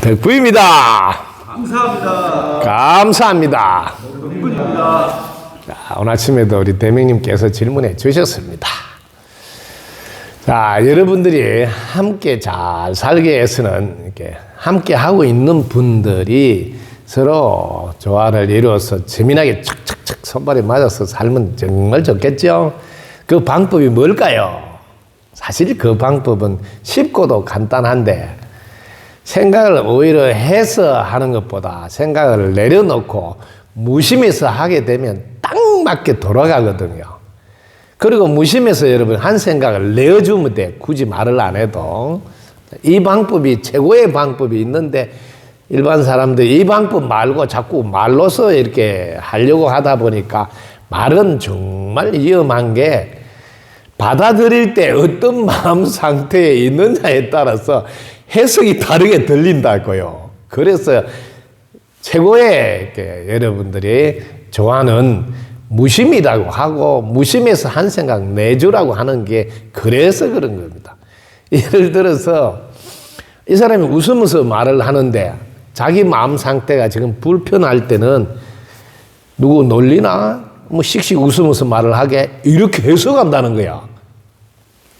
덕부입니다. 감사합니다. 감사합니다. 덕분입니다. 자, 오늘 아침에도 우리 대명님께서 질문해 주셨습니다. 자, 여러분들이 함께 잘 살기 위해서는 이렇게 함께 하고 있는 분들이 서로 조화를 이루어서 재미나게 착착착 손발이 맞아서 살면 정말 좋겠죠? 그 방법이 뭘까요? 사실 그 방법은 쉽고도 간단한데 생각을 오히려 해서 하는 것보다 생각을 내려놓고 무심해서 하게 되면 딱 맞게 돌아가거든요. 그리고 무심해서 여러분 한 생각을 내어주면 돼. 굳이 말을 안 해도. 이 방법이 최고의 방법이 있는데 일반 사람들이 이 방법 말고 자꾸 말로서 이렇게 하려고 하다 보니까 말은 정말 위험한 게 받아들일 때 어떤 마음 상태에 있느냐에 따라서 해석이 다르게 들린다고요. 그래서 최고의 여러분들이 좋아하는 무심이라고 하고 무심해서 한 생각 내주라고 하는 게 그래서 그런 겁니다. 예를 들어서 이 사람이 웃으면서 말을 하는데 자기 마음 상태가 지금 불편할 때는 누구 놀리나? 뭐 씩씩 웃으면서 말을 하게 이렇게 해석한다는 거야.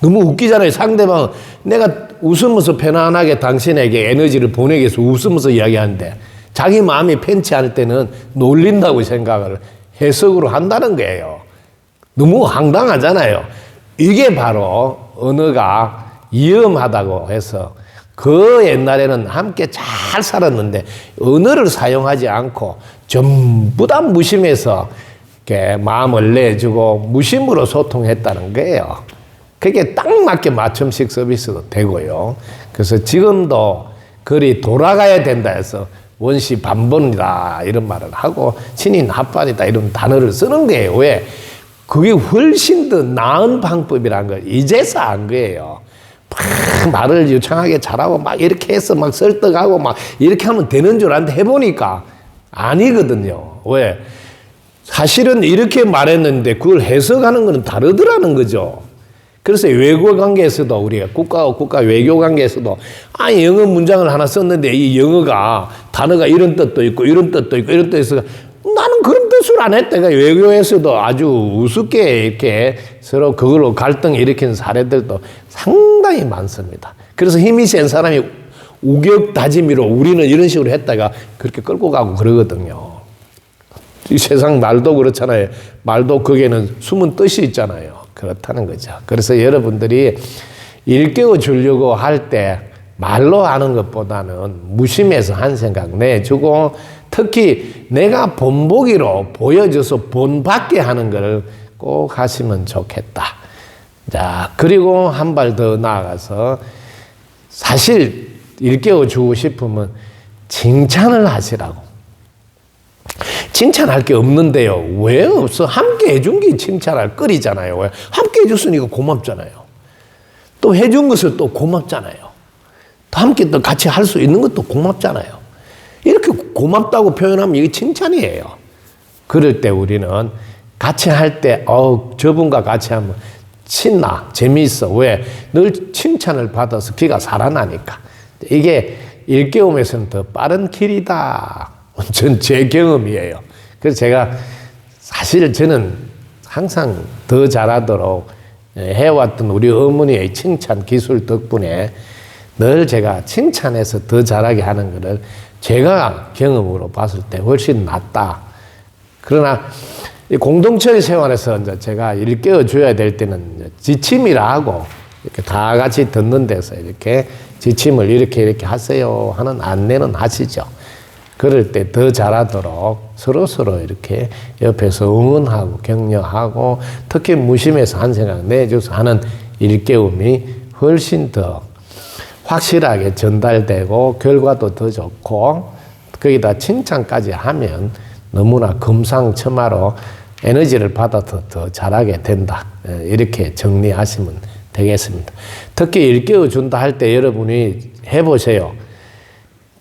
너무 웃기잖아요. 상대방 내가 웃으면서 편안하게 당신에게 에너지를 보내기 위해서 웃으면서 이야기하는데 자기 마음이 편치 않을 때는 놀린다고 생각을 해석으로 한다는 거예요. 너무 황당하잖아요. 이게 바로 언어가 위험하다고 해서 그 옛날에는 함께 잘 살았는데 언어를 사용하지 않고 전부 다 무심해서 이렇게 마음을 내주고 무심으로 소통했다는 거예요. 그게 딱 맞게 맞춤식 서비스도 되고요. 그래서 지금도 글이 돌아가야 된다 해서 원시 반본이다 이런 말을 하고 친인 합반이다 이런 단어를 쓰는 거예요. 왜? 그게 훨씬 더 나은 방법이라는 걸 이제서 안 거예요. 막 말을 유창하게 잘하고 막 이렇게 해서 막 설득하고 막 이렇게 하면 되는 줄 알았는데 해보니까 아니거든요. 왜? 사실은 이렇게 말했는데 그걸 해석하는 건 다르더라는 거죠. 그래서 외교 관계에서도 우리가 국가와 국가 외교 관계에서도 영어 문장을 하나 썼는데 이 영어가 단어가 이런 뜻도 있고 이런 뜻도 있고 이런 뜻이 있어 나는 그런 뜻을 안 했다. 외교에서도 아주 우습게 이렇게 서로 그걸로 갈등 일으키는 사례들도 상당히 많습니다. 그래서 힘이 센 사람이 우격다짐으로 우리는 이런 식으로 했다가 그렇게 끌고 가고 그러거든요. 이 세상 말도 그렇잖아요. 말도 거기에는 숨은 뜻이 있잖아요. 그렇다는 거죠. 그래서 여러분들이 일깨워 주려고 할 때 말로 하는 것보다는 무심해서 한 생각 내주고 특히 내가 본보기로 보여줘서 본받게 하는 걸 꼭 하시면 좋겠다. 자, 그리고 한 발 더 나아가서 사실 일깨워 주고 싶으면 칭찬을 하시라고. 칭찬할 게 없는데요. 왜 없어? 함께 해준 게 칭찬할 거리잖아요. 왜? 함께 해줬으니까 고맙잖아요. 또 해준 것을 또 고맙잖아요. 또 함께 또 같이 할 수 있는 것도 고맙잖아요. 이렇게 고맙다고 표현하면 이게 칭찬이에요. 그럴 때 우리는 같이 할 때, 저분과 같이 하면 신나, 재미있어. 왜? 늘 칭찬을 받아서 기가 살아나니까. 이게 일깨움에서는 더 빠른 길이다. 전 제 경험이에요. 그래서 제가 사실 저는 항상 더 잘하도록 해왔던 우리 어머니의 칭찬 기술 덕분에 늘 제가 칭찬해서 더 잘하게 하는 것을 제가 경험으로 봤을 때 훨씬 낫다. 그러나 이 공동체 생활에서 이제 제가 일깨워 줘야 될 때는 지침이라 하고 이렇게 다 같이 듣는 데서 이렇게 지침을 이렇게 하세요 하는 안내는 하시죠. 그럴 때 더 잘하도록 서로 이렇게 옆에서 응원하고 격려하고 특히 무심해서 한 생각 내줘서 하는 일깨움이 훨씬 더 확실하게 전달되고 결과도 더 좋고 거기다 칭찬까지 하면 너무나 금상첨화로 에너지를 받아서 더 잘하게 된다. 이렇게 정리하시면 되겠습니다. 특히 일깨워 준다 할 때 여러분이 해보세요.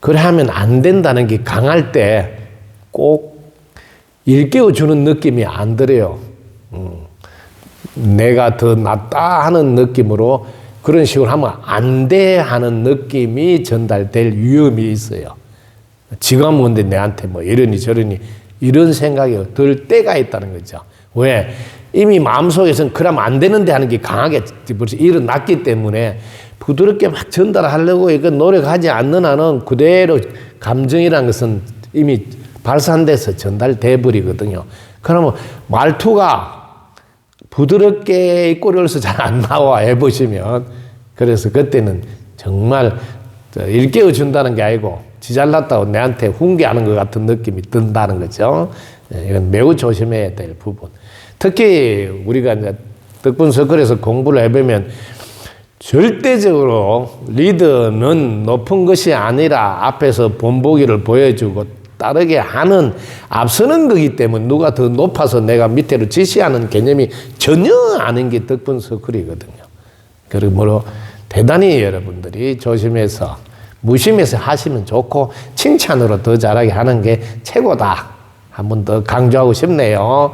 그래 하면 안 된다는 게 강할 때 꼭 일깨워주는 느낌이 안 들어요. 내가 더 낫다 하는 느낌으로 그런 식으로 하면 안 돼 하는 느낌이 전달될 위험이 있어요. 지가 뭔데 내한테 뭐 이러니 저러니 이런 생각이 들 때가 있다는 거죠. 왜? 이미 마음속에서는 그러면 안 되는데 하는 게 강하게 벌써 일어났기 때문에 부드럽게 막 전달하려고 이거 노력하지 않는 한은 그대로 감정이라는 것은 이미 발산돼서 전달돼 버리거든요. 그러면 말투가 부드럽게 입꼬리로서 잘 안 나와 해보시면 그래서 그때는 정말 일깨워 준다는 게 아니고 지 잘났다고 내한테 훈계하는 것 같은 느낌이 든다는 거죠. 이건 매우 조심해야 될 부분. 특히 우리가 이제 덕분 서클에서 공부를 해보면 절대적으로 리더는 높은 것이 아니라 앞에서 본보기를 보여주고 따르게 하는 앞서는 거기 때문에 누가 더 높아서 내가 밑으로 지시하는 개념이 전혀 아닌 게 덕분 서클이거든요. 그러므로 대단히 여러분들이 조심해서 무심해서 하시면 좋고 칭찬으로 더 잘하게 하는 게 최고다. 한 번 더 강조하고 싶네요.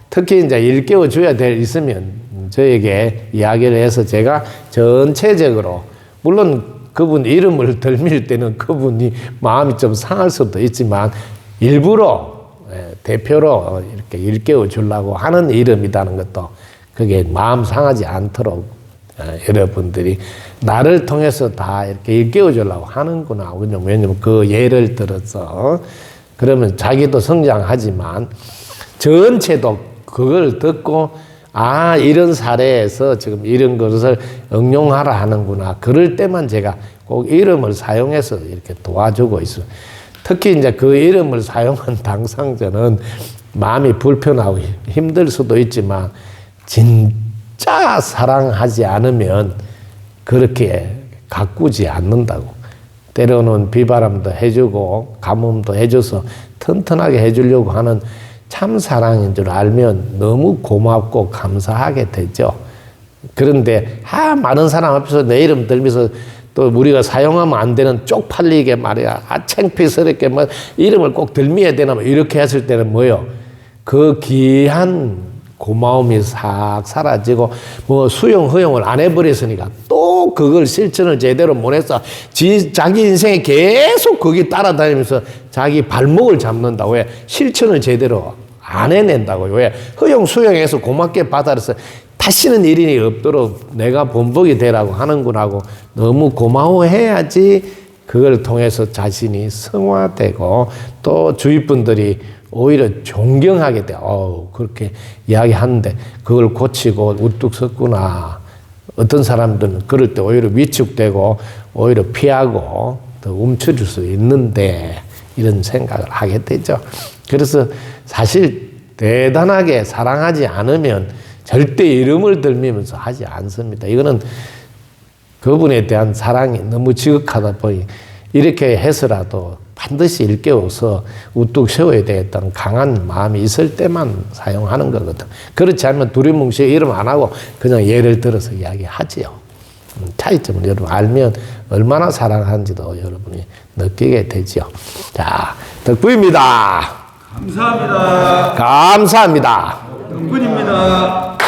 특히 이제 일깨워 줘야 될 있으면 저에게 이야기를 해서 제가 전체적으로 물론 그분 이름을 들밀 때는 그분이 마음이 좀 상할 수도 있지만 일부러 대표로 이렇게 일깨워 주려고 하는 이름이라는 것도 그게 마음 상하지 않도록 여러분들이 나를 통해서 다 이렇게 일깨워 주려고 하는구나. 왜냐면 그 예를 들어서 그러면 자기도 성장하지만 전체도 그걸 듣고 아 이런 사례에서 지금 이런 것을 응용하라 하는구나. 그럴 때만 제가 꼭 이름을 사용해서 이렇게 도와주고 있어요. 특히 이제 그 이름을 사용한 당상자는 마음이 불편하고 힘들 수도 있지만 진짜 사랑하지 않으면 그렇게 가꾸지 않는다고. 때로는 비바람도 해주고 가뭄도 해줘서 튼튼하게 해주려고 하는 참 사랑인 줄 알면 너무 고맙고 감사하게 되죠. 그런데 많은 사람 앞에서 내 이름 들면서 또 우리가 사용하면 안 되는 쪽팔리게 말이야. 창피스럽게 뭐 이름을 꼭 들미야 되나 뭐 이렇게 했을 때는 뭐요? 그 귀한 고마움이 싹 사라지고 뭐 수용 허용을 안 해버렸으니까 또 그걸 실천을 제대로 못 해서 자기 인생에 계속 거기 따라다니면서 자기 발목을 잡는다고. 왜? 실천을 제대로 안 해낸다고요. 왜? 허용 수용해서 고맙게 받아서 다시는 일이 없도록 내가 본보기 되라고 하는구나 하고 너무 고마워해야지 그걸 통해서 자신이 성화되고 또 주위 분들이 오히려 존경하게 돼. 그렇게 이야기하는데 그걸 고치고 우뚝 섰구나. 어떤 사람들은 그럴 때 오히려 위축되고 오히려 피하고 더 움츠릴 수 있는데 이런 생각을 하게 되죠. 그래서 사실 대단하게 사랑하지 않으면 절대 이름을 들면서 하지 않습니다. 이거는 그분에 대한 사랑이 너무 지극하다 보니 이렇게 해서라도 반드시 일깨워서 우뚝 세워야 되겠다는 강한 마음이 있을 때만 사용하는 거거든. 그렇지 않으면 두리뭉실 이름 안 하고 그냥 예를 들어서 이야기하지요. 차이점을 여러분 알면 얼마나 사랑하는지도 여러분이 느끼게 되지요. 자, 덕분입니다. 감사합니다. 감사합니다. 덕분입니다.